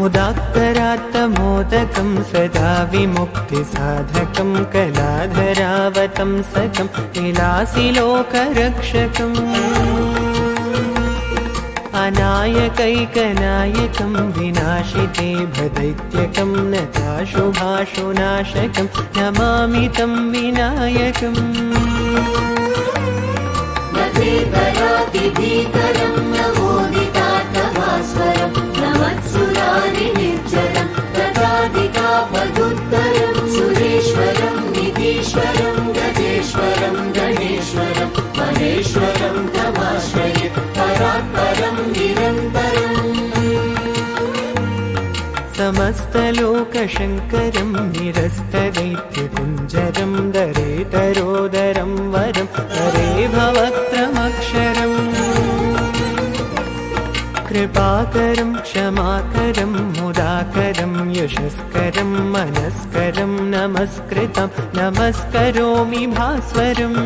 मुदाक्तरात्तमोदकं सदा विमुक्तिसाधकं कलाधरावतंसकं विलासिलोकरक्षकम् अनायकैकनायकं विनाशिते भदैत्यकं नताशुभाशुनाशकं नमामि तं विनायकम् भीकरं नवोदितार्थभास्वरं नमत्सुरारिनिर्जरं तथाधिकापदुत्तरं सुरेश्वरं निधीश्वरं गजेश्वरं गणेश्वरं महेश्वरं तमाश्रये परात्परं निरन्तरम् समस्तलोकशङ्करं निरस्तदैत्यकुञ्जरं दरेतरोदरं वरं हरे भवक्त्रमक्षरम् कृपाकरं क्षमाकरं मुदाकरं यशस्करं मनस्करं नमस्कृतं नमस्करोमि भास्वरम्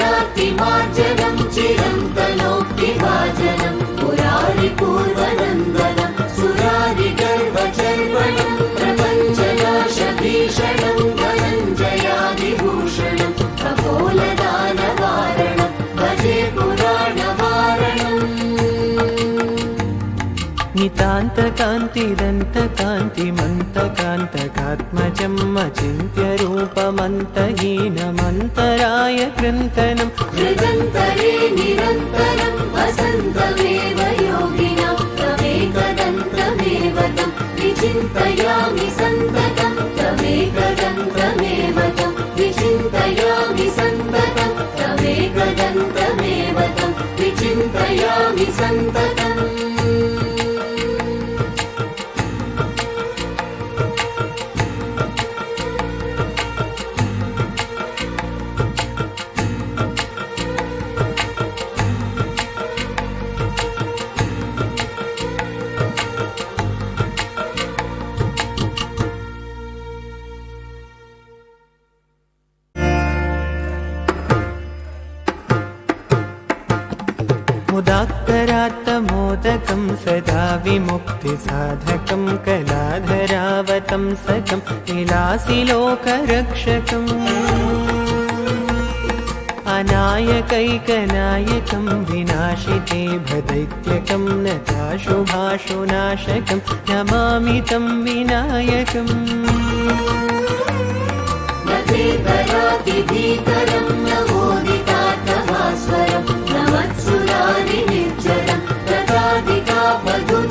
अकिञ्चनातिमार्जनं चिरन्तनोक्तिभाजनं पुरारिपूर्वनन्दनं सुरारिगर्वचर्वणं प्रपञ्चनाशभीषणं धनञ्जयादिभूषणं कपोलदानवारणं भजे पुराणवारणम् नितान्तकान्तिदन्तकान्तिमन्तकान्तकात्मजम् अचिन्त्यरूपमन्तहीनमन्तराय कृन्तनं हृदन्तरे निरन्तरं वसन्तमेव योगिनां तमेकदन्तमेव तं विचिन्तयामि सन्ततं तमेकदन्तमेव तं विचिन्तयामि सन्ततं तमेकदन्तमेव तं विचिन्तयामि सन्ततम् मुदाक्तरात्तमोदकं सदा विमुक्तिसाधकं कलाधरावतंसकं विलासिलोकरक्षकम् अनायकैकनायकं विनाशिते भदैत्यकं नताशुभाशुनाशकं नमामि तं विनायकम् भीकरं नवोदितार्थभास्वरं नमत्सुरारिनिर्जरं तथाधिकापदुत्तरं